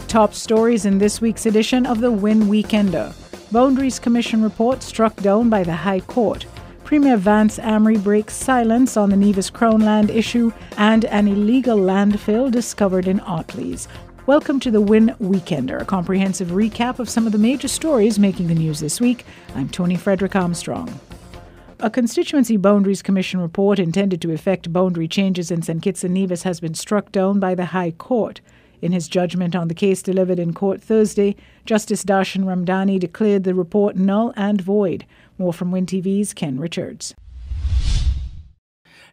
top stories in this week's edition of the WINN Weekender. Boundaries Commission report struck down by the High Court. Premier Vance Amory breaks silence on the Nevis Crown land issue, and an illegal landfill discovered in Ottleys. Welcome to the WINN Weekender, a comprehensive recap of some of the major stories making the news this week. I'm Tony Frederick Armstrong. A Constituency Boundaries Commission report intended to effect boundary changes in St Kitts and Nevis has been struck down by the High Court. In his judgment on the case delivered in court Thursday, Justice Darshan Ramdani declared the report null and void. More from WINN TV's Ken Richards.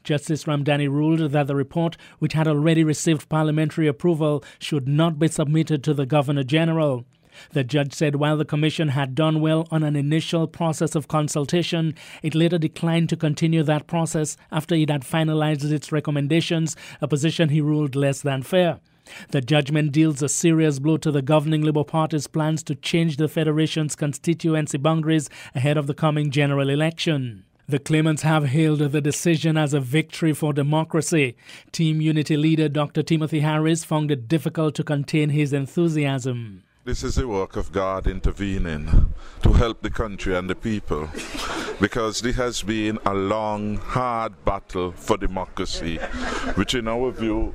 Justice Ramdani ruled that the report, which had already received parliamentary approval, should not be submitted to the Governor-General. The judge said while the Commission had done well on an initial process of consultation, it later declined to continue that process after it had finalized its recommendations, a position he ruled less than fair. The judgment deals a serious blow to the governing Labour Party's plans to change the Federation's constituency boundaries ahead of the coming general election. The claimants have hailed the decision as a victory for democracy. Team Unity leader Dr. Timothy Harris found it difficult to contain his enthusiasm. This is the work of God intervening to help the country and the people, because this has been a long, hard battle for democracy, which in our view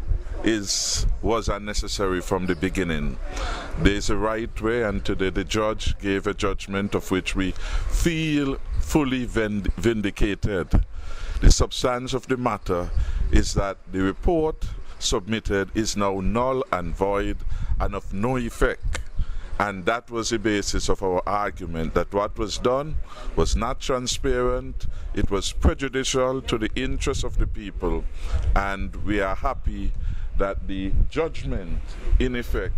was unnecessary from the beginning. There is a right way, and today the judge gave a judgment of which we feel fully vindicated. The substance of the matter is that the report submitted is now null and void and of no effect. And that was the basis of our argument, that what was done was not transparent, it was prejudicial to the interests of the people, and we are happy that the judgment, in effect,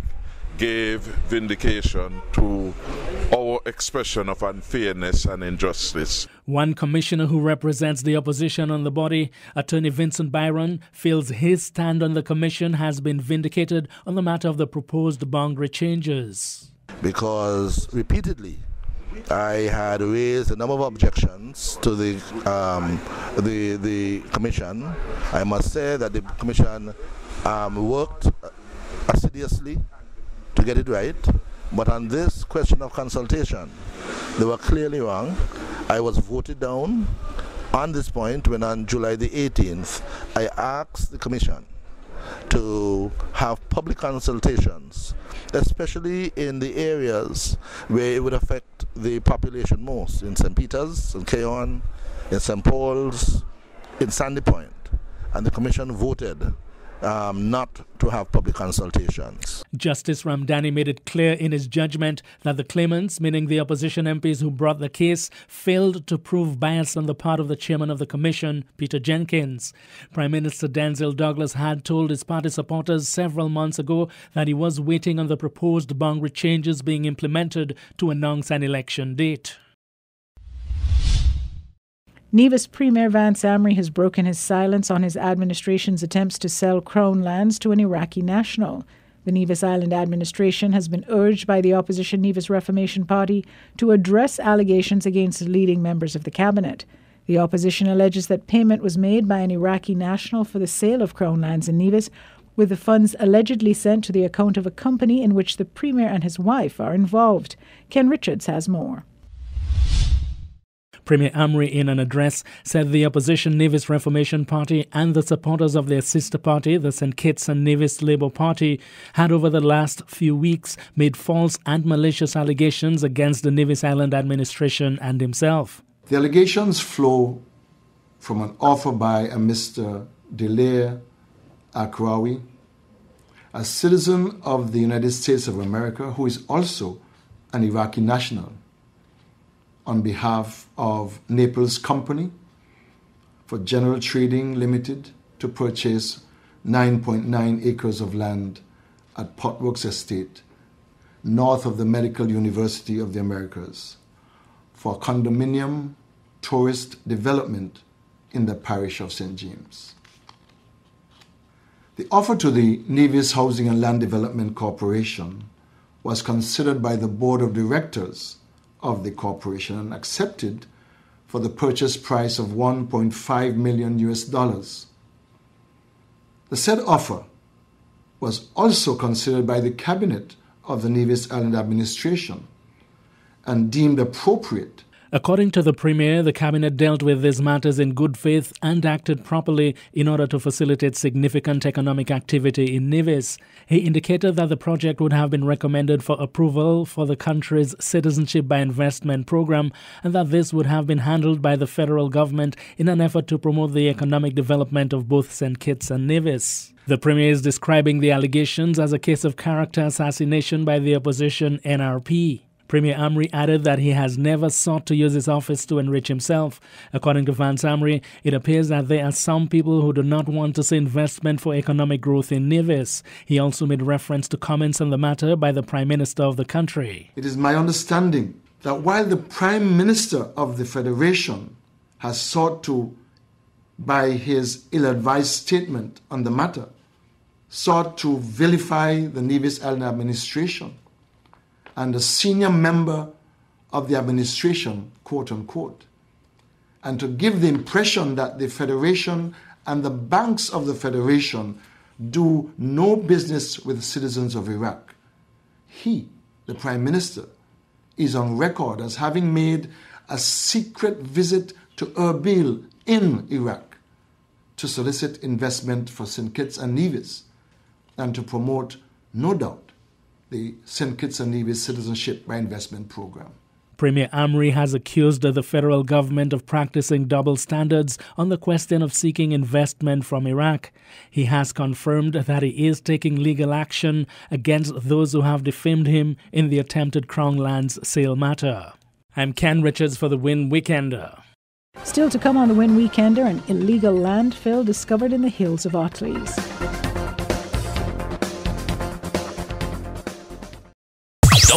gave vindication to our expression of unfairness and injustice. One commissioner who represents the opposition on the body, Attorney Vincent Byron, feels his stand on the commission has been vindicated on the matter of the proposed boundary changes. Because repeatedly I had raised a number of objections to the commission. I must say that the commission worked assiduously to get it right, but on this question of consultation, they were clearly wrong. I was voted down on this point when on July the 18th, I asked the commission to have public consultations, especially in the areas where it would affect the population most, in St. Peter's, in Keon, in St. Paul's, in Sandy Point. And the commission voted not to have public consultations. Justice Ramdani made it clear in his judgment that the claimants, meaning the opposition MPs who brought the case, failed to prove bias on the part of the chairman of the commission, Peter Jenkins. Prime Minister Denzil Douglas had told his party supporters several months ago that he was waiting on the proposed boundary changes being implemented to announce an election date. Nevis Premier Vance Amory has broken his silence on his administration's attempts to sell Crown lands to an Iraqi national. The Nevis Island administration has been urged by the opposition Nevis Reformation Party to address allegations against leading members of the cabinet. The opposition alleges that payment was made by an Iraqi national for the sale of Crown lands in Nevis, with the funds allegedly sent to the account of a company in which the Premier and his wife are involved. Ken Richards has more. Premier Amory, in an address, said the opposition Nevis Reformation Party and the supporters of their sister party, the St Kitts and Nevis Labour Party, had over the last few weeks made false and malicious allegations against the Nevis Island administration and himself. The allegations flow from an offer by a Mr. Delaire Akrawi, a citizen of the United States of America who is also an Iraqi national, on behalf of Naples Company for General Trading Limited to purchase 9.9 acres of land at Potworks Estate, north of the Medical University of the Americas, for condominium tourist development in the parish of St. James. The offer to the Nevis Housing and Land Development Corporation was considered by the Board of Directors of the corporation and accepted for the purchase price of $1.5 million. The said offer was also considered by the Cabinet of the Nevis Island administration and deemed appropriate. According to the Premier, the Cabinet dealt with these matters in good faith and acted properly in order to facilitate significant economic activity in Nevis. He indicated that the project would have been recommended for approval for the country's Citizenship by Investment program and that this would have been handled by the federal government in an effort to promote the economic development of both St. Kitts and Nevis. The Premier is describing the allegations as a case of character assassination by the opposition NRP. Premier Amory added that he has never sought to use his office to enrich himself. According to Vance Amory, it appears that there are some people who do not want to see investment for economic growth in Nevis. He also made reference to comments on the matter by the Prime Minister of the country. It is my understanding that while the Prime Minister of the Federation has sought to, by his ill-advised statement on the matter, sought to vilify the Nevis Island administration, and a senior member of the administration, quote unquote, and to give the impression that the Federation and the banks of the Federation do no business with citizens of Iraq. He, the Prime Minister, is on record as having made a secret visit to Erbil in Iraq to solicit investment for St. Kitts and Nevis and to promote, no doubt, the St. Kitts and Nevis Citizenship by Investment program. Premier Amory has accused the federal government of practicing double standards on the question of seeking investment from Iraq. He has confirmed that he is taking legal action against those who have defamed him in the attempted Crown Lands sale matter. I'm Ken Richards for the WINN Weekender. Still to come on the WINN Weekender, an illegal landfill discovered in the hills of Ottleys.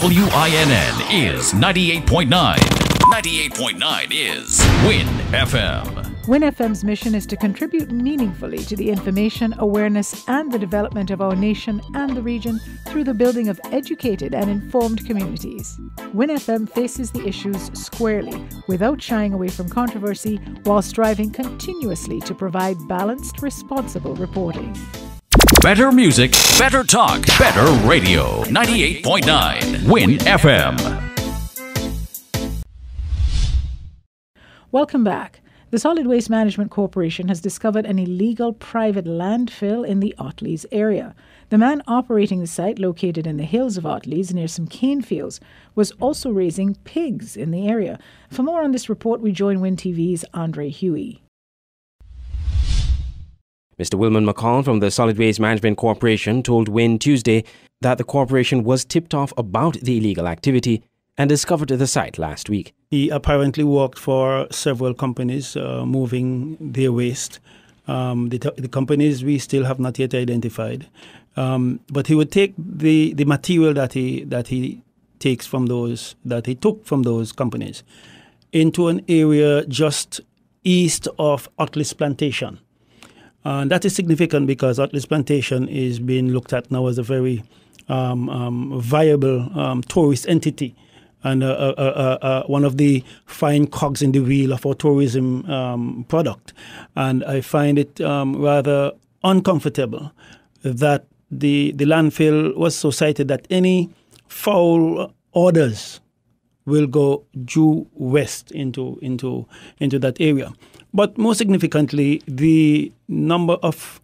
WINN is 98.9. 98.9 is WINN FM. WINN FM's mission is to contribute meaningfully to the information, awareness, and the development of our nation and the region through the building of educated and informed communities. WINN FM faces the issues squarely, without shying away from controversy, while striving continuously to provide balanced, responsible reporting. Better music, better talk, better radio. 98.9 WINN FM. Welcome back. The Solid Waste Management Corporation has discovered an illegal private landfill in the Ottleys area. The man operating the site, located in the hills of Ottleys near some cane fields, was also raising pigs in the area. For more on this report, we join WINN TV's Andre Huey. Mr. Wilman McCall from the Solid Waste Management Corporation told WINN Tuesday that the corporation was tipped off about the illegal activity and discovered the site last week. He apparently worked for several companies moving their waste. The companies we still have not yet identified. But he would take the material that he takes from those, that he took from those companies, into an area just east of Ottleys Plantation. And that is significant because Ottleys Plantation is being looked at now as a very viable tourist entity and one of the fine cogs in the wheel of our tourism product. And I find it rather uncomfortable that the landfill was so sited that any foul orders will go due west into that area. But more significantly, the number of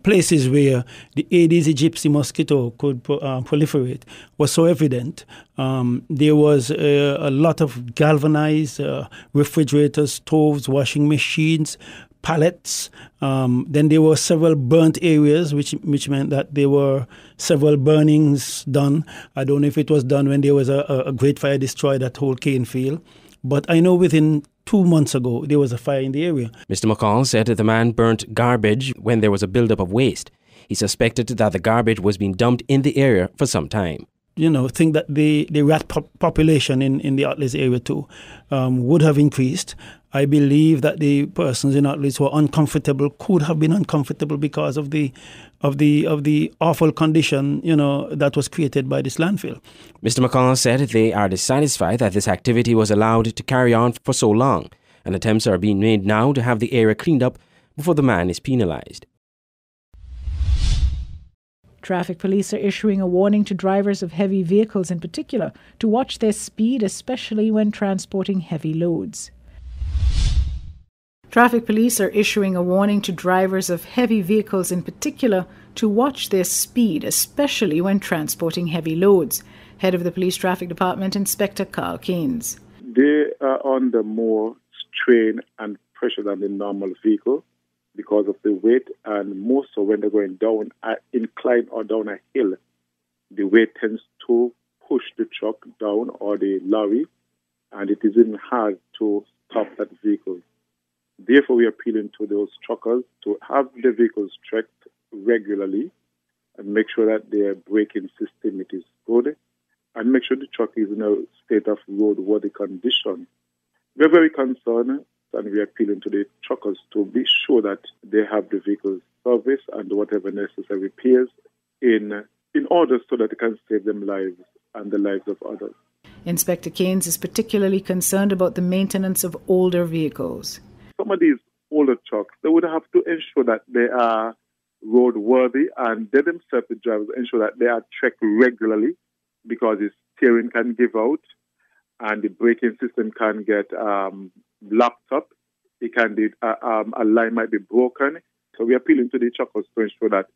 places where the Aedes aegypti mosquito could proliferate was so evident. There was a lot of galvanized refrigerators, stoves, washing machines, pallets. Then there were several burnt areas, which meant that there were several burnings done. I don't know if it was done when there was a great fire destroyed that whole cane field. But I know within 2 months ago, there was a fire in the area. Mr. McCall said that the man burnt garbage when there was a buildup of waste. He suspected that the garbage was being dumped in the area for some time. Think that the rat population in the Ottleys area too would have increased. I believe that the persons in Ottleys who are uncomfortable could have been uncomfortable because of the awful condition, that was created by this landfill. Mr. McCall said they are dissatisfied that this activity was allowed to carry on for so long, and attempts are being made now to have the area cleaned up before the man is penalized. Traffic police are issuing a warning to drivers of heavy vehicles in particular to watch their speed, especially when transporting heavy loads. Traffic police are issuing a warning to drivers of heavy vehicles in particular to watch their speed, especially when transporting heavy loads. Head of the Police Traffic Department, Inspector Carl Keynes. They are under more strain and pressure than the normal vehicle because of the weight, and more so when they're going down an incline or down a hill. The weight tends to push the truck down or the lorry, and it is even hard to stop that vehicle. Therefore, we are appealing to those truckers to have the vehicles checked regularly and make sure that their braking system is good and make sure the truck is in a state of roadworthy condition. We're very concerned and we are appealing to the truckers to be sure that they have the vehicles serviced and whatever necessary repairs in order so that they can save them lives and the lives of others. Inspector Keynes is particularly concerned about the maintenance of older vehicles. Some of these older trucks, they would have to ensure that they are roadworthy and they themselves, the drivers, ensure that they are checked regularly because the steering can give out and the braking system can get locked up. It can be, a line might be broken. So we are appealing to the truckers to ensure that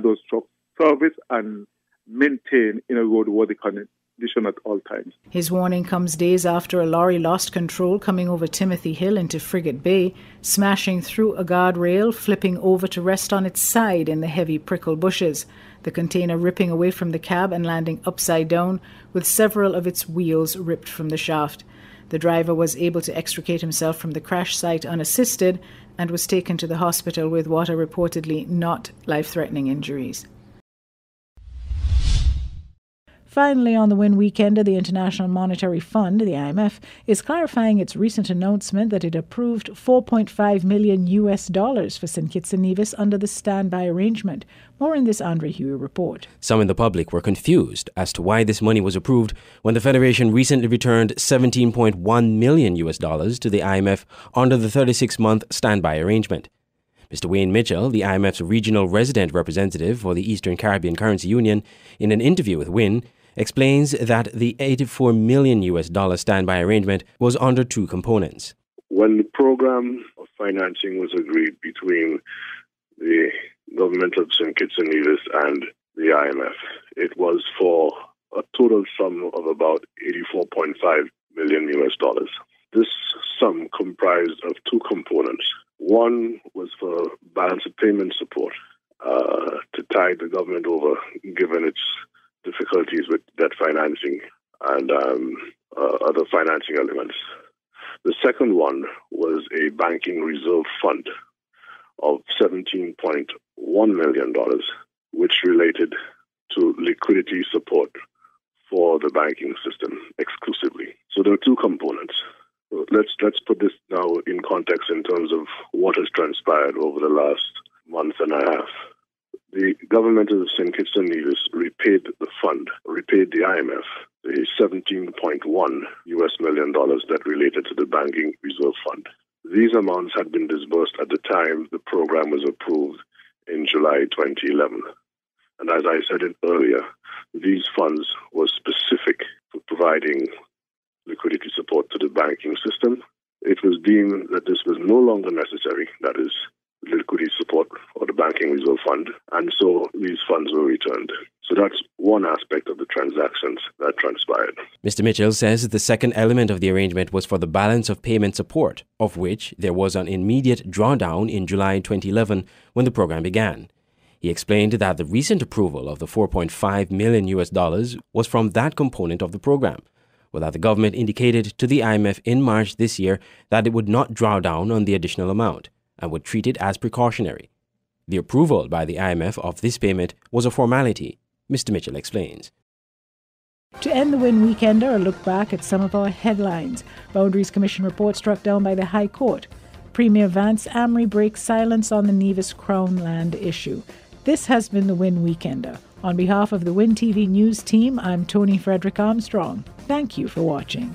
those trucks service and maintain in a roadworthy condition at all times. His warning comes days after a lorry lost control coming over Timothy Hill into Frigate Bay, smashing through a guardrail, flipping over to rest on its side in the heavy prickle bushes, the container ripping away from the cab and landing upside down, with several of its wheels ripped from the shaft. The driver was able to extricate himself from the crash site unassisted and was taken to the hospital with what are reportedly not life-threatening injuries. Finally, on the WINN Weekender, the International Monetary Fund, the IMF, is clarifying its recent announcement that it approved $4.5 million for St. Kitts and Nevis under the standby arrangement. More in this Andre Huey report. Some in the public were confused as to why this money was approved when the Federation recently returned $17.1 million to the IMF under the 36-month standby arrangement. Mr. Wayne Mitchell, the IMF's regional resident representative for the Eastern Caribbean Currency Union, in an interview with WINN, explains that the $84 million standby arrangement was under two components. When the program of financing was agreed between the government of St. Kitts and Nevis and the IMF, it was for a total sum of about $84.5 million. This sum comprised of two components. One was for balance of payment support to tide the government over, given its difficulties with debt financing and other financing elements. The second one was a banking reserve fund of $17.1 million, which related to liquidity support for the banking system exclusively. So there are two components. Let's put this now in context in terms of what has transpired over the last month and a half. The government of St. Kitts and Nevis repaid the IMF, the $17.1 million that related to the banking reserve fund. These amounts had been disbursed at the time the program was approved in July 2011. And as I said it earlier, these funds were specific for providing liquidity support to the banking system. It was deemed that this was no longer necessary, that is, liquidity support or the banking reserve fund, and so these funds were returned. So that's one aspect of the transactions that transpired. Mr. Mitchell says the second element of the arrangement was for the balance of payment support, of which there was an immediate drawdown in July 2011 when the program began. He explained that the recent approval of the $4.5 million was from that component of the program, but that the government indicated to the IMF in March this year that it would not draw down on the additional amount and would treat it as precautionary. The approval by the IMF of this payment was a formality, Mr. Mitchell explains. To end the WINN Weekender, a look back at some of our headlines. Boundaries Commission report struck down by the High Court. Premier Vance Amory breaks silence on the Nevis Crown land issue. This has been the WINN Weekender. On behalf of the WINN TV News team, I'm Tony Frederick Armstrong. Thank you for watching.